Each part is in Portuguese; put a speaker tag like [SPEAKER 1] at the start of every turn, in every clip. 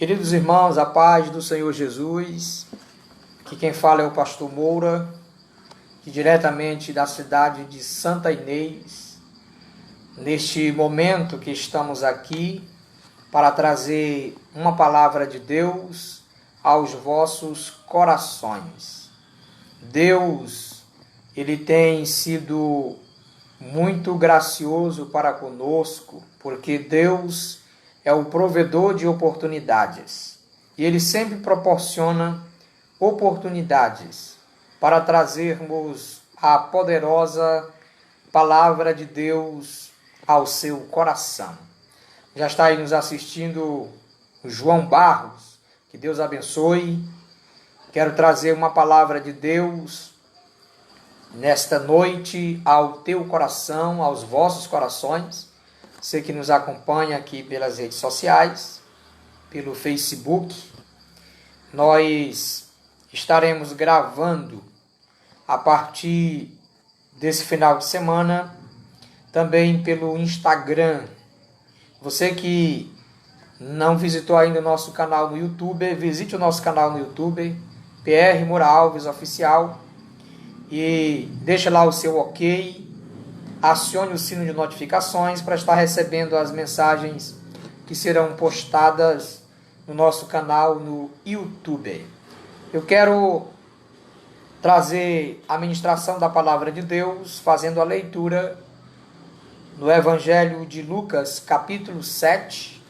[SPEAKER 1] Queridos irmãos, a paz do Senhor Jesus, que quem fala é o pastor Moura, que diretamente da cidade de Santa Inês, neste momento que estamos aqui para trazer uma palavra de Deus aos vossos corações. Deus, Ele tem sido muito gracioso para conosco, porque Deus é o provedor de oportunidades. E Ele sempre proporciona oportunidades para trazermos a poderosa palavra de Deus ao seu coração. Já está aí nos assistindo o João Barros, que Deus abençoe. Quero trazer uma palavra de Deus nesta noite ao teu coração, aos vossos corações. Você que nos acompanha aqui pelas redes sociais, pelo Facebook, nós estaremos gravando a partir desse final de semana, também pelo Instagram. Você que não visitou ainda o nosso canal no YouTube, visite o nosso canal no YouTube, PR Moura Alves Oficial, e deixa lá o seu ok, acione o sino de notificações para estar recebendo as mensagens que serão postadas no nosso canal no YouTube. Eu quero trazer a ministração da palavra de Deus, fazendo a leitura no Evangelho de Lucas, capítulo 7,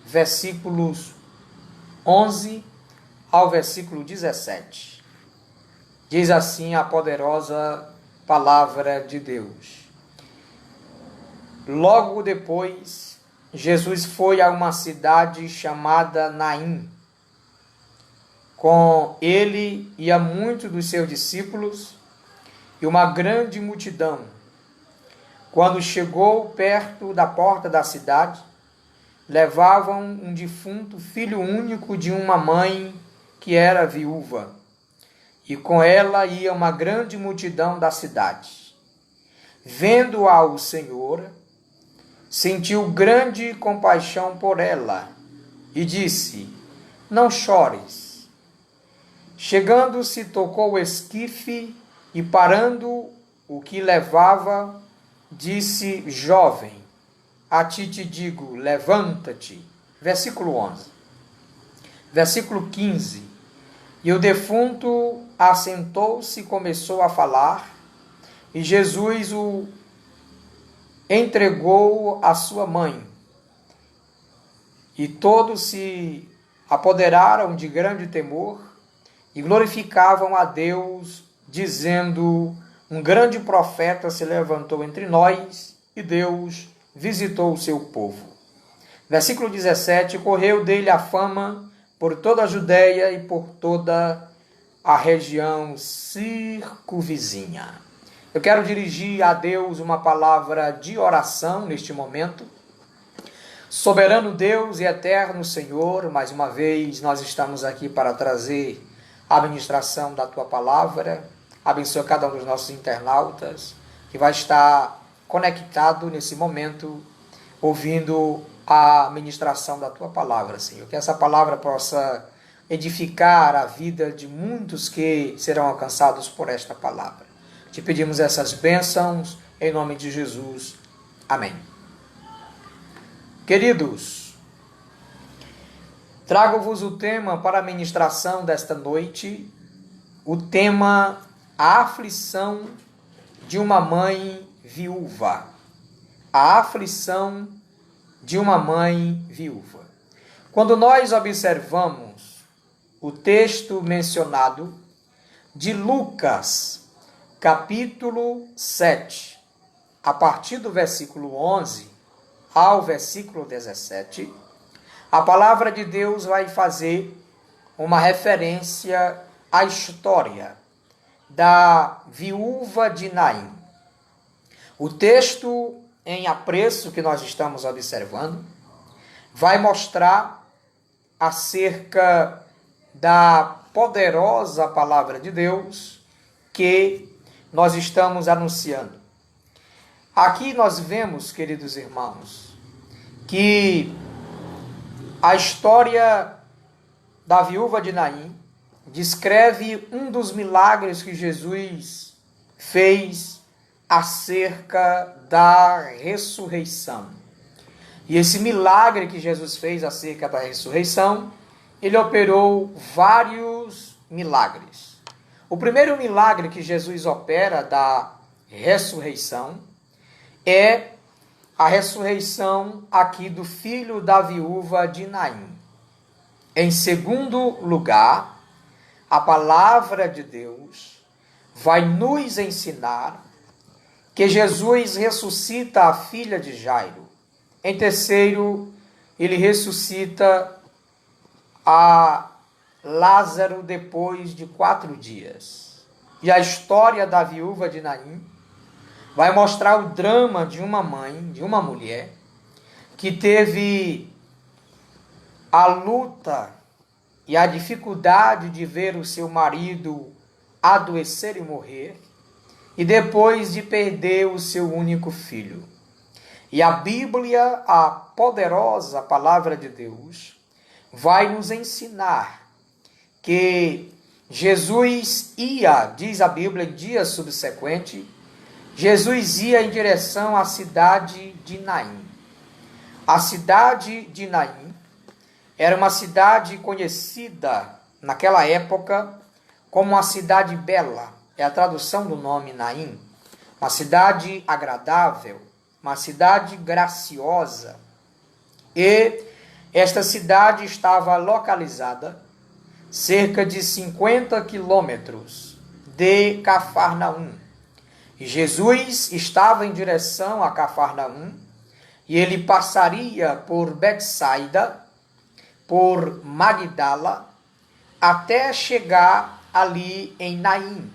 [SPEAKER 1] versículos 11 ao versículo 17. Diz assim a poderosa palavra de Deus. Logo depois, Jesus foi a uma cidade chamada Naim. Com ele ia muitos dos seus discípulos e uma grande multidão. Quando chegou perto da porta da cidade, levavam um defunto filho único de uma mãe que era viúva. E com ela ia uma grande multidão da cidade. Vendo-a o Senhor, sentiu grande compaixão por ela e disse: não chores. Chegando-se, tocou o esquife e, parando o que levava, disse: jovem, a ti te digo, levanta-te. Versículo 11. Versículo 15. E o defunto assentou-se e começou a falar, e Jesus o entregou à sua mãe. E todos se apoderaram de grande temor e glorificavam a Deus, dizendo: um grande profeta se levantou entre nós e Deus visitou o seu povo. Versículo 17. Correu dele a fama por toda a Judéia e por toda a região circunvizinha. Eu quero dirigir a Deus uma palavra de oração neste momento. Soberano Deus e eterno Senhor, mais uma vez nós estamos aqui para trazer a ministração da Tua palavra. Abençoa cada um dos nossos internautas que vai estar conectado nesse momento, ouvindo a ministração da Tua palavra, Senhor. Que essa palavra possa edificar a vida de muitos que serão alcançados por esta palavra. Te pedimos essas bênçãos em nome de Jesus. Amém. Queridos, trago-vos o tema para a ministração desta noite, o tema a aflição de uma mãe viúva. A aflição de uma mãe viúva. Quando nós observamos o texto mencionado de Lucas, capítulo 7, a partir do versículo 11 ao versículo 17, a palavra de Deus vai fazer uma referência à história da viúva de Naim. O texto em apreço que nós estamos observando vai mostrar acerca da poderosa palavra de Deus que nós estamos anunciando. Aqui nós vemos, queridos irmãos, que a história da viúva de Naim descreve um dos milagres que Jesus fez acerca da ressurreição. E esse milagre que Jesus fez acerca da ressurreição, ele operou vários milagres. O primeiro milagre que Jesus opera da ressurreição é a ressurreição aqui do filho da viúva de Naim. Em segundo lugar, a palavra de Deus vai nos ensinar que Jesus ressuscita a filha de Jairo. Em terceiro, ele ressuscita a Lázaro depois de 4 dias. E a história da viúva de Naim vai mostrar o drama de uma mãe, de uma mulher, que teve a luta e a dificuldade de ver o seu marido adoecer e morrer, e depois de perder o seu único filho. E a Bíblia, a poderosa palavra de Deus, vai nos ensinar que Jesus ia, diz a Bíblia, em dia subsequente, Jesus ia em direção à cidade de Naim. A cidade de Naim era uma cidade conhecida naquela época como uma cidade bela. É a tradução do nome Naim. Uma cidade agradável, uma cidade graciosa. E esta cidade estava localizada cerca de 50 quilômetros de Cafarnaum. E Jesus estava em direção a Cafarnaum e ele passaria por Betsaida, por Magdala, até chegar ali em Naim,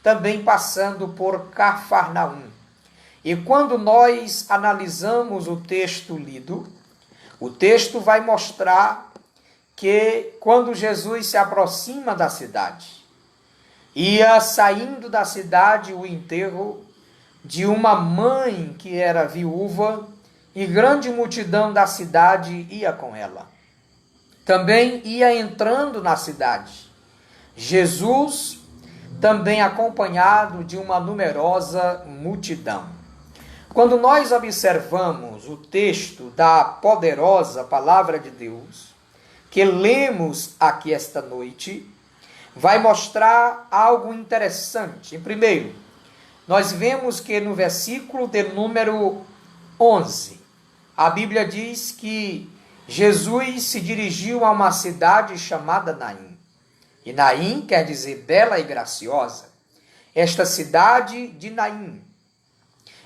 [SPEAKER 1] também passando por Cafarnaum. E quando nós analisamos o texto lido, o texto vai mostrar que quando Jesus se aproxima da cidade, ia saindo da cidade o enterro de uma mãe que era viúva e grande multidão da cidade ia com ela. Também ia entrando na cidade Jesus, também acompanhado de uma numerosa multidão. Quando nós observamos o texto da poderosa palavra de Deus, que lemos aqui esta noite, vai mostrar algo interessante. Em primeiro, nós vemos que no versículo de número 11, a Bíblia diz que Jesus se dirigiu a uma cidade chamada Naim. E Naim quer dizer bela e graciosa. Esta cidade de Naim,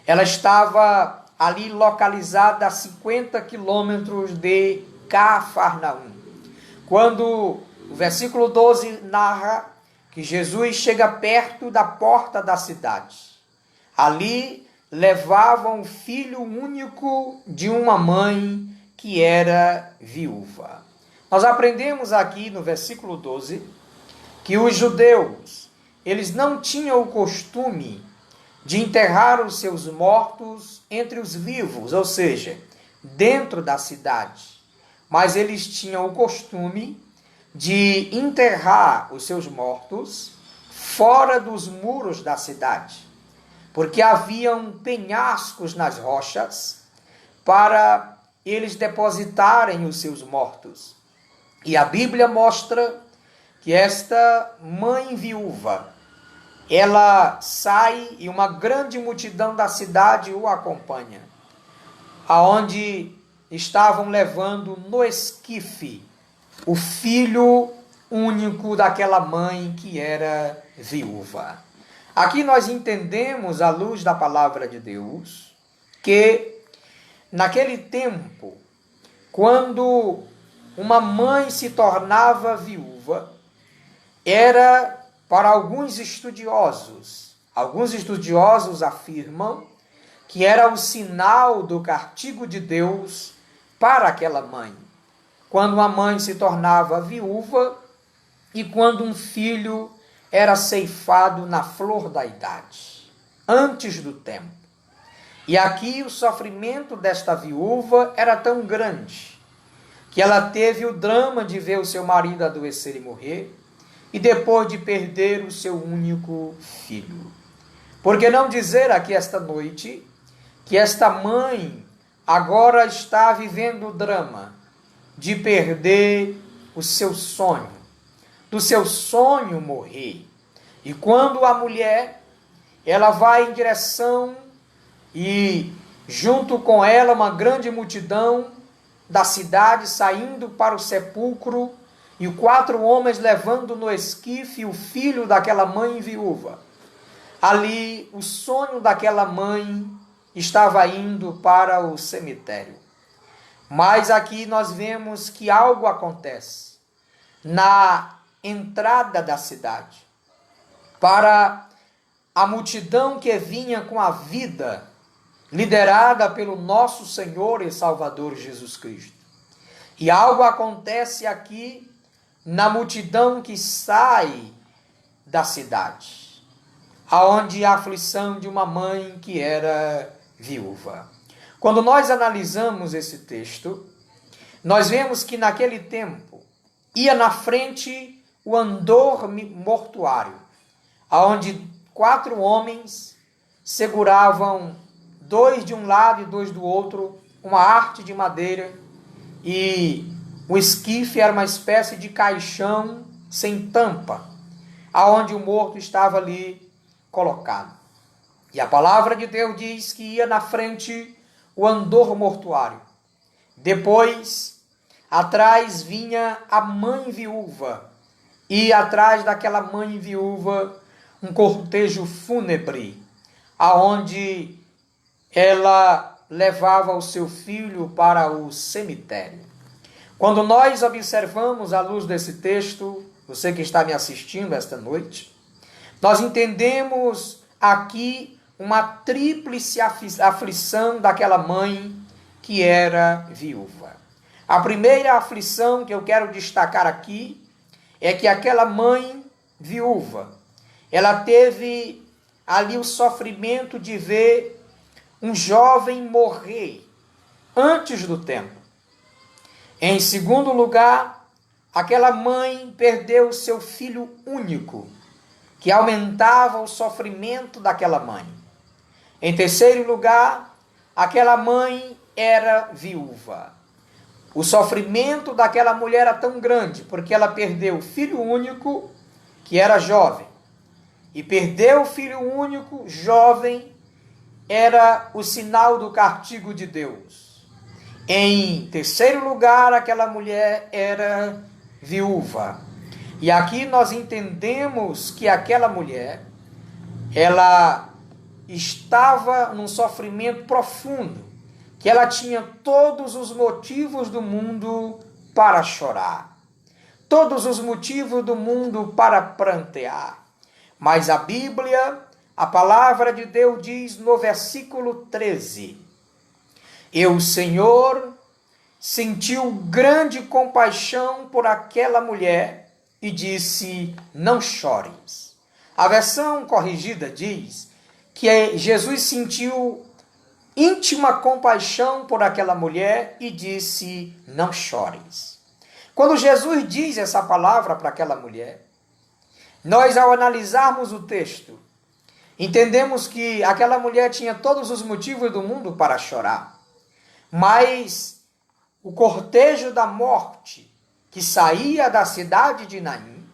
[SPEAKER 1] ela estava ali localizada a 50 quilômetros de Cafarnaum. Quando o versículo 12 narra que Jesus chega perto da porta da cidade. Ali levavam o filho único de uma mãe que era viúva. Nós aprendemos aqui no versículo 12 que os judeus, eles não tinham o costume de enterrar os seus mortos entre os vivos, ou seja, dentro da cidade. Mas eles tinham o costume de enterrar os seus mortos fora dos muros da cidade, porque haviam penhascos nas rochas para eles depositarem os seus mortos. E a Bíblia mostra que esta mãe viúva, ela sai e uma grande multidão da cidade o acompanha, aonde estavam levando no esquife o filho único daquela mãe que era viúva. Aqui nós entendemos, à luz da palavra de Deus, que naquele tempo, quando uma mãe se tornava viúva, era para alguns estudiosos afirmam que era o sinal do castigo de Deus para aquela mãe. Quando uma mãe se tornava viúva e quando um filho era ceifado na flor da idade, antes do tempo. E aqui o sofrimento desta viúva era tão grande que ela teve o drama de ver o seu marido adoecer e morrer, e depois de perder o seu único filho. Por que não dizer aqui esta noite que esta mãe agora está vivendo o drama de perder o seu sonho, do seu sonho morrer. E quando a mulher, ela vai em direção e junto com ela uma grande multidão da cidade saindo para o sepulcro, e 4 homens levando no esquife o filho daquela mãe viúva. Ali o sonho daquela mãe estava indo para o cemitério. Mas aqui nós vemos que algo acontece na entrada da cidade. Para a multidão que vinha com a vida, liderada pelo nosso Senhor e Salvador Jesus Cristo. E algo acontece aqui na multidão que sai da cidade, aonde a aflição de uma mãe que era viúva. Quando nós analisamos esse texto, nós vemos que naquele tempo ia na frente o andor mortuário, aonde 4 homens seguravam 2 de um lado e 2 do outro, uma arte de madeira, e o esquife era uma espécie de caixão sem tampa, aonde o morto estava ali colocado. E a palavra de Deus diz que ia na frente o andor mortuário. Depois, atrás vinha a mãe viúva, e atrás daquela mãe viúva um cortejo fúnebre, aonde ela levava o seu filho para o cemitério. Quando nós observamos à luz desse texto, você que está me assistindo esta noite, nós entendemos aqui uma tríplice aflição daquela mãe que era viúva. A primeira aflição que eu quero destacar aqui é que aquela mãe viúva, ela teve ali o sofrimento de ver um jovem morrer antes do tempo. Em segundo lugar, aquela mãe perdeu seu filho único, que aumentava o sofrimento daquela mãe. Em terceiro lugar, aquela mãe era viúva. O sofrimento daquela mulher era tão grande, porque ela perdeu o filho único, que era jovem. E perder o filho único, jovem, era o sinal do castigo de Deus. Em terceiro lugar, aquela mulher era viúva. E aqui nós entendemos que aquela mulher, ela estava num sofrimento profundo, que ela tinha todos os motivos do mundo para chorar, todos os motivos do mundo para prantear. Mas a Bíblia, a palavra de Deus diz no versículo 13, e o Senhor sentiu grande compaixão por aquela mulher e disse, não chores. A versão corrigida diz que Jesus sentiu íntima compaixão por aquela mulher e disse, não chores. Quando Jesus diz essa palavra para aquela mulher, nós ao analisarmos o texto, entendemos que aquela mulher tinha todos os motivos do mundo para chorar. Mas o cortejo da morte que saía da cidade de Naim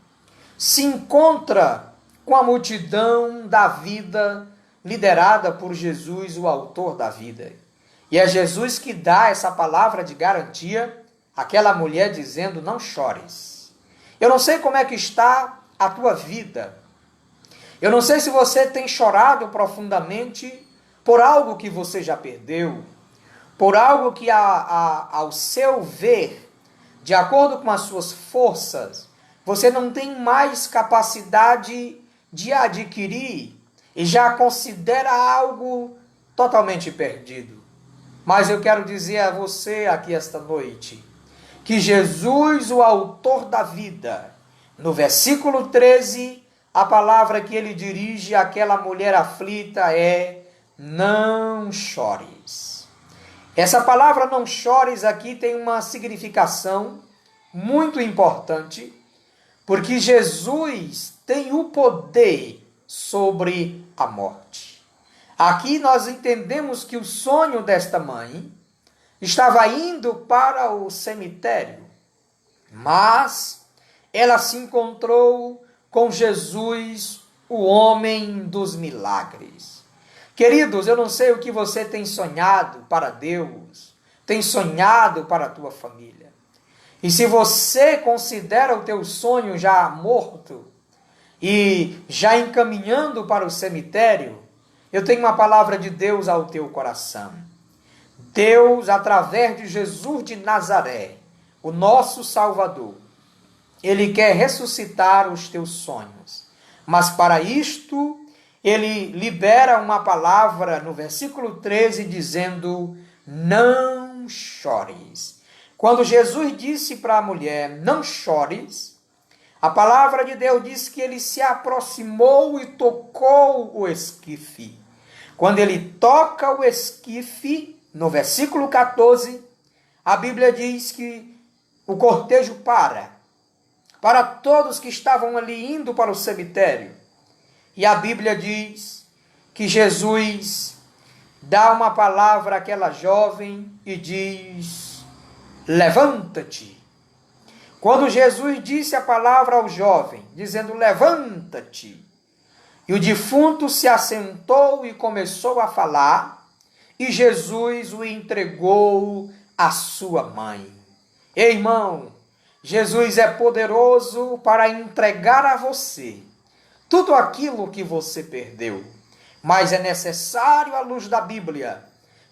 [SPEAKER 1] se encontra com a multidão da vida liderada por Jesus, o autor da vida. E é Jesus que dá essa palavra de garantia àquela mulher dizendo, não chores. Eu não sei como é que está a tua vida. Eu não sei se você tem chorado profundamente por algo que você já perdeu, por algo que ao seu ver, de acordo com as suas forças, você não tem mais capacidade de adquirir e já considera algo totalmente perdido. Mas eu quero dizer a você aqui esta noite, que Jesus, o autor da vida, no versículo 13, a palavra que ele dirige àquela mulher aflita é, não chores. Essa palavra não chores aqui tem uma significação muito importante, porque Jesus tem o poder sobre a morte. Aqui nós entendemos que o sonho desta mãe estava indo para o cemitério, mas ela se encontrou com Jesus, o homem dos milagres. Queridos, eu não sei o que você tem sonhado para Deus, tem sonhado para a tua família. E se você considera o teu sonho já morto e já encaminhando para o cemitério, eu tenho uma palavra de Deus ao teu coração. Deus, através de Jesus de Nazaré, o nosso Salvador, Ele quer ressuscitar os teus sonhos. Mas para isto, Ele libera uma palavra no versículo 13, dizendo: não chores. Quando Jesus disse para a mulher, não chores, a palavra de Deus diz que ele se aproximou e tocou o esquife. Quando ele toca o esquife, no versículo 14, a Bíblia diz que o cortejo para todos que estavam ali indo para o cemitério. E a Bíblia diz que Jesus dá uma palavra àquela jovem e diz: levanta-te. Quando Jesus disse a palavra ao jovem, dizendo levanta-te, e o defunto se assentou e começou a falar, e Jesus o entregou à sua mãe. Ei, irmão, Jesus é poderoso para entregar a você tudo aquilo que você perdeu. Mas é necessário, à luz da Bíblia,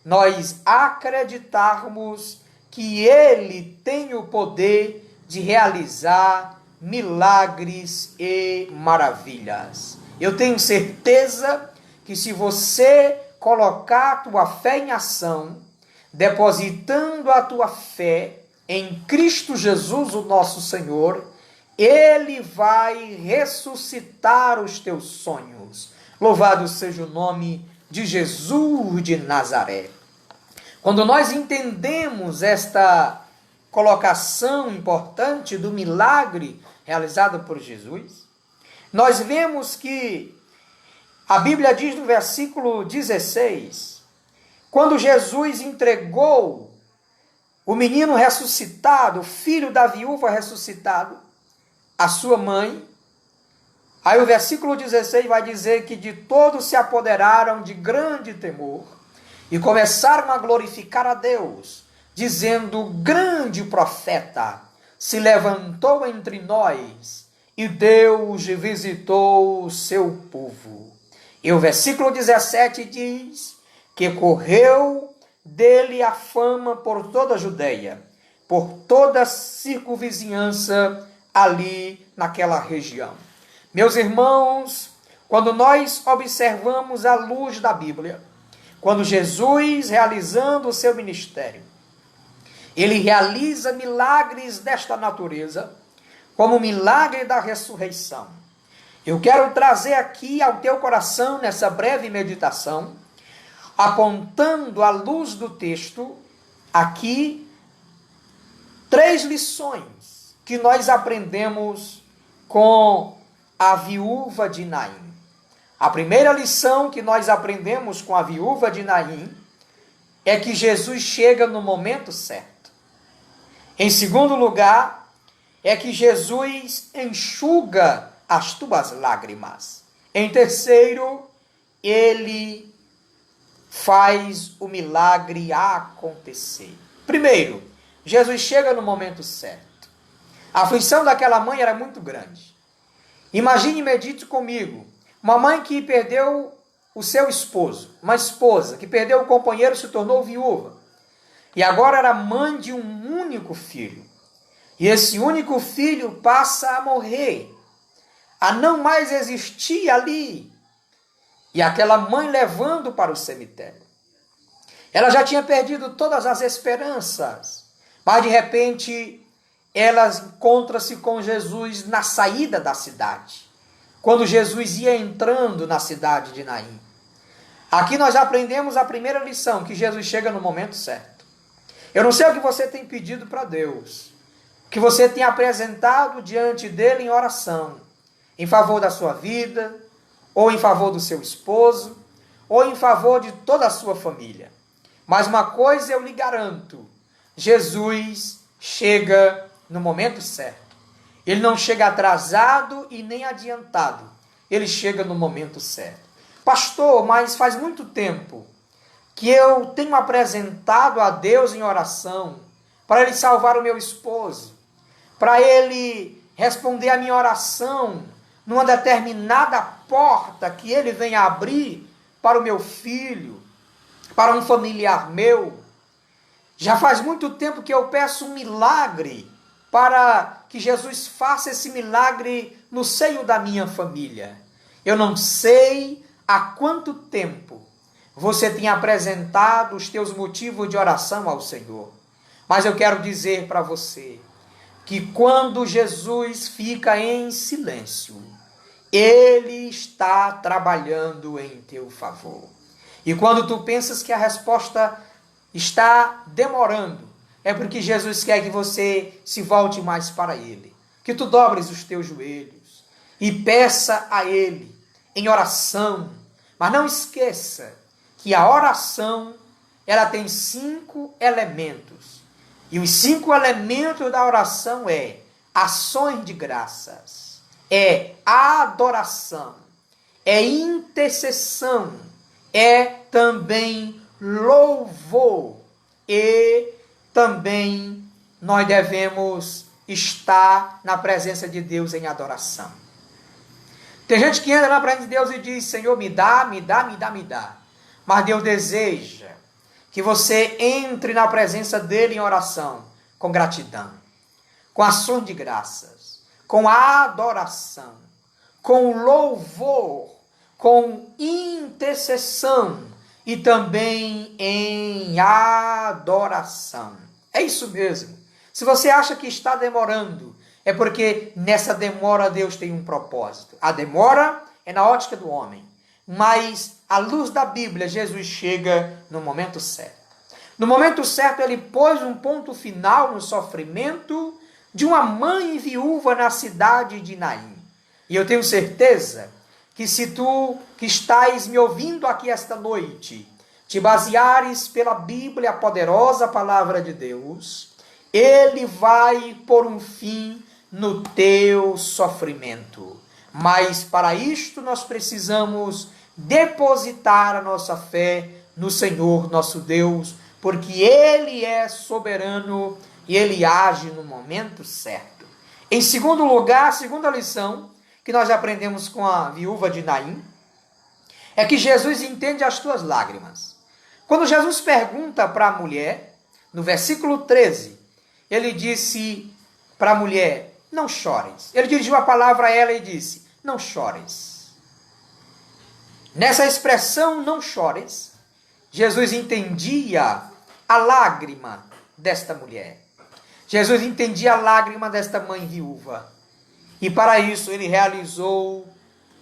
[SPEAKER 1] nós acreditarmos que Ele tem o poder de realizar milagres e maravilhas. Eu tenho certeza que se você colocar a tua fé em ação, depositando a tua fé em Cristo Jesus, o nosso Senhor, Ele vai ressuscitar os teus sonhos. Louvado seja o nome de Jesus de Nazaré. Quando nós entendemos esta colocação importante do milagre realizado por Jesus, nós vemos que a Bíblia diz no versículo 16, quando Jesus entregou o menino ressuscitado, o filho da viúva ressuscitado, a sua mãe, aí o versículo 16 vai dizer que de todos se apoderaram de grande temor e começaram a glorificar a Deus, dizendo: grande profeta se levantou entre nós e Deus visitou o seu povo. E o versículo 17 diz que correu dele a fama por toda a Judeia, por toda a circunvizinhança ali naquela região. Meus irmãos, quando nós observamos a luz da Bíblia, quando Jesus, realizando o seu ministério, ele realiza milagres desta natureza, como o milagre da ressurreição. Eu quero trazer aqui ao teu coração, nessa breve meditação, apontando à luz do texto, aqui, 3 lições que nós aprendemos com a viúva de Naim. A primeira lição que nós aprendemos com a viúva de Naim é que Jesus chega no momento certo. Em segundo lugar, é que Jesus enxuga as tuas lágrimas. Em terceiro, ele faz o milagre acontecer. Primeiro, Jesus chega no momento certo. A aflição daquela mãe era muito grande. Imagine e medite comigo, uma mãe que perdeu o seu esposo, uma esposa que perdeu o companheiro, se tornou viúva, e agora era mãe de um único filho. E esse único filho passa a morrer, a não mais existir ali. E aquela mãe levando para o cemitério. Ela já tinha perdido todas as esperanças, mas de repente ela encontra-se com Jesus na saída da cidade, quando Jesus ia entrando na cidade de Naim. Aqui nós aprendemos a primeira lição, que Jesus chega no momento certo. Eu não sei o que você tem pedido para Deus, o que você tem apresentado diante dele em oração, em favor da sua vida, ou em favor do seu esposo, ou em favor de toda a sua família. Mas uma coisa eu lhe garanto, Jesus chega no momento certo. Ele não chega atrasado e nem adiantado. Ele chega no momento certo. Pastor, mas faz muito tempo que eu tenho apresentado a Deus em oração para Ele salvar o meu esposo, para Ele responder a minha oração numa determinada porta que Ele venha abrir para o meu filho, para um familiar meu. Já faz muito tempo que eu peço um milagre para que Jesus faça esse milagre no seio da minha família. Eu não sei há quanto tempo você tem apresentado os teus motivos de oração ao Senhor, mas eu quero dizer para você que quando Jesus fica em silêncio, Ele está trabalhando em teu favor. E quando tu pensas que a resposta está demorando, é porque Jesus quer que você se volte mais para Ele, que tu dobres os teus joelhos e peça a Ele em oração. Mas não esqueça que a oração, ela tem 5 elementos. E os 5 elementos da oração é ações de graças, é adoração, é intercessão, é também louvor, e também nós devemos estar na presença de Deus em adoração. Tem gente que entra na presença de Deus e diz: Senhor, me dá, me dá, me dá, me dá. Mas Deus deseja que você entre na presença dele em oração, com gratidão, com ações de graças, com adoração, com louvor, com intercessão e também em adoração. É isso mesmo. Se você acha que está demorando, é porque nessa demora Deus tem um propósito. A demora é na ótica do homem, mas à luz da Bíblia, Jesus chega no momento certo. No momento certo, ele pôs um ponto final no sofrimento de uma mãe viúva na cidade de Naim. E eu tenho certeza que se tu que estás me ouvindo aqui esta noite, te baseares pela Bíblia, a poderosa palavra de Deus, Ele vai pôr um fim no teu sofrimento. Mas para isto nós precisamos depositar a nossa fé no Senhor nosso Deus, porque Ele é soberano e Ele age no momento certo. Em segundo lugar, a segunda lição que nós aprendemos com a viúva de Naim é que Jesus entende as tuas lágrimas. Quando Jesus pergunta para a mulher, no versículo 13, ele disse para a mulher: não chores. Ele dirigiu a palavra a ela e disse: não chores. Nessa expressão, não chores, Jesus entendia a lágrima desta mulher. Jesus entendia a lágrima desta mãe viúva. E para isso ele realizou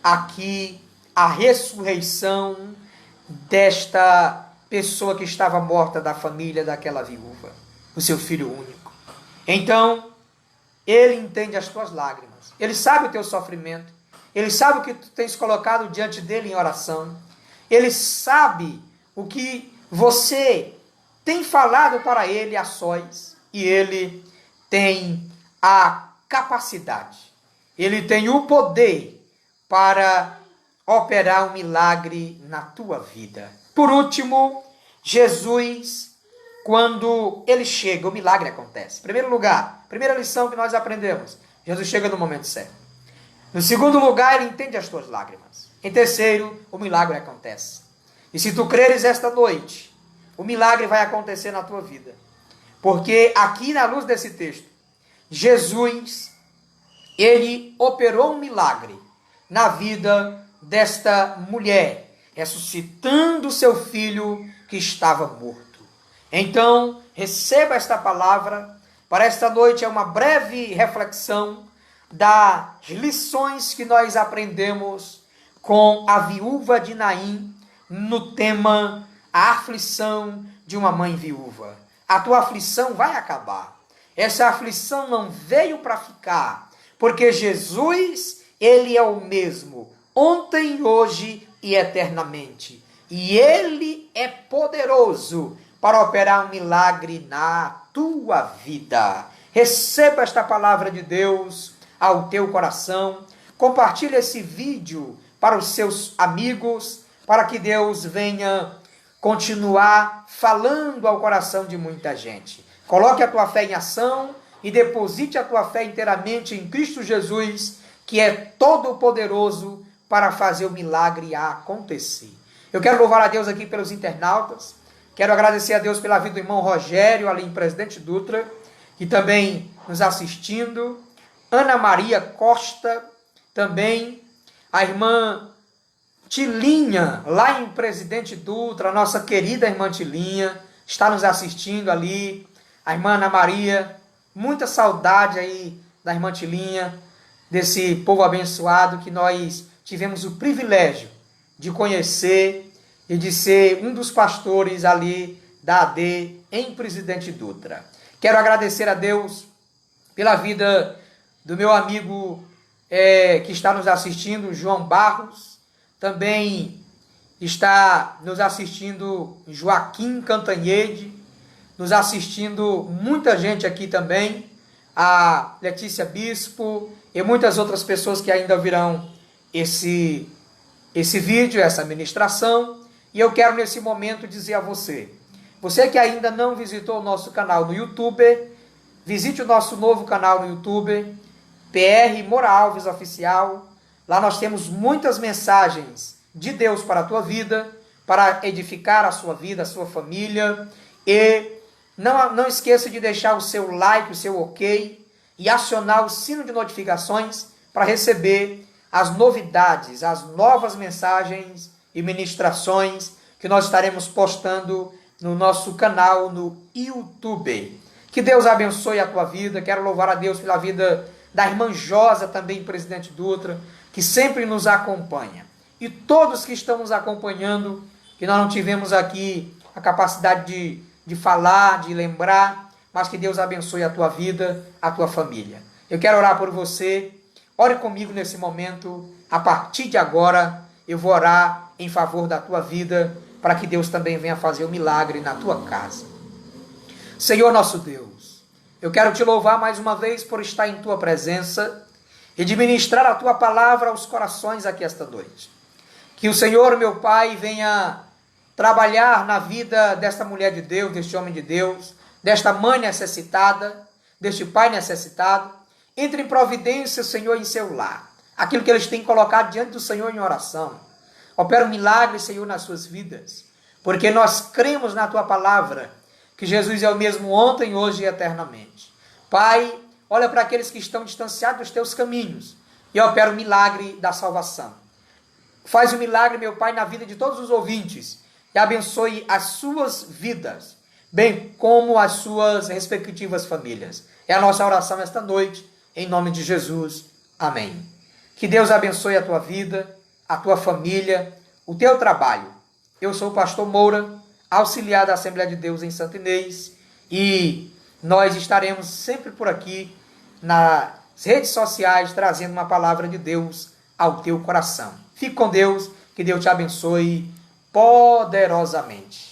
[SPEAKER 1] aqui a ressurreição desta pessoa que estava morta da família daquela viúva, o seu filho único. Então, ele entende as tuas lágrimas. Ele sabe o teu sofrimento. Ele sabe o que tu tens colocado diante dele em oração. Ele sabe o que você tem falado para ele a sós. E ele tem a capacidade, ele tem o poder para operar um milagre na tua vida. Por último, Jesus, quando ele chega, o milagre acontece. Em primeiro lugar, primeira lição que nós aprendemos: Jesus chega no momento certo. No segundo lugar, ele entende as tuas lágrimas. Em terceiro, o milagre acontece. E se tu creres esta noite, o milagre vai acontecer na tua vida. Porque aqui na luz desse texto, Jesus, ele operou um milagre na vida desta mulher, ressuscitando seu filho que estava morto. Então, receba esta palavra. Para esta noite é uma breve reflexão das lições que nós aprendemos com a viúva de Naim no tema a aflição de uma mãe viúva. a tua aflição vai acabar. Essa aflição não veio para ficar, porque Jesus, ele é o mesmo, ontem, hoje e eternamente. E ele é poderoso para operar um milagre na tua vida. Receba esta palavra de Deus ao teu coração. Compartilhe esse vídeo para os seus amigos, para que Deus venha continuar falando ao coração de muita gente. Coloque a tua fé em ação e deposite a tua fé inteiramente em Cristo Jesus, que é todo-poderoso para fazer o milagre acontecer. Eu quero louvar a Deus aqui pelos internautas. Quero agradecer a Deus pela vida do irmão Rogério, ali em Presidente Dutra, que também nos assistindo. Ana Maria Costa, também. A irmã Tilinha, lá em Presidente Dutra, a nossa querida irmã Tilinha, está nos assistindo ali. A irmã Ana Maria, muita saudade aí da irmã Tilinha, desse povo abençoado que nós tivemos o privilégio de conhecer e de ser um dos pastores ali da AD em Presidente Dutra. Quero agradecer a Deus pela vida do meu amigo que está nos assistindo, João Barros. Também está nos assistindo Joaquim Cantanhede, nos assistindo muita gente aqui também, a Letícia Bispo e muitas outras pessoas que ainda virão esse vídeo, essa ministração. E eu quero nesse momento dizer a você que ainda não visitou o nosso canal no YouTube, visite o nosso novo canal no YouTube, PR Moura Alves Oficial. Lá nós temos muitas mensagens de Deus para a tua vida, para edificar a sua vida, a sua família. E não esqueça de deixar o seu like, o seu ok e acionar o sino de notificações para receber as novidades, as novas mensagens e ministrações que nós estaremos postando no nosso canal no YouTube. Que Deus abençoe a tua vida. Quero louvar a Deus pela vida da irmã Josa, também Presidente Dutra, que sempre nos acompanha. E todos que estão nos acompanhando, que nós não tivemos aqui a capacidade de falar, de lembrar, mas que Deus abençoe a tua vida, a tua família. Eu quero orar por você. Ore comigo nesse momento. A partir de agora, eu vou orar em favor da tua vida, para que Deus também venha fazer um milagre na tua casa. Senhor nosso Deus, eu quero te louvar mais uma vez por estar em tua presença e de ministrar a tua palavra aos corações aqui esta noite. Que o Senhor, meu Pai, venha trabalhar na vida desta mulher de Deus, deste homem de Deus, desta mãe necessitada, deste pai necessitado. Entre em providência, Senhor, em seu lar. Aquilo que eles têm colocado diante do Senhor em oração. Opera um milagre, Senhor, nas suas vidas. Porque nós cremos na tua palavra, que Jesus é o mesmo ontem, hoje e eternamente. Pai, olha para aqueles que estão distanciados dos teus caminhos e opera o milagre da salvação. Faz o milagre, meu Pai, na vida de todos os ouvintes e abençoe as suas vidas, bem como as suas respectivas famílias. É a nossa oração esta noite, em nome de Jesus. Amém. Que Deus abençoe a tua vida, a tua família, o teu trabalho. Eu sou o pastor Moura, auxiliar da Assembleia de Deus em Santa Inês, e nós estaremos sempre por aqui nas redes sociais trazendo uma palavra de Deus ao teu coração. Fique com Deus, que Deus te abençoe poderosamente.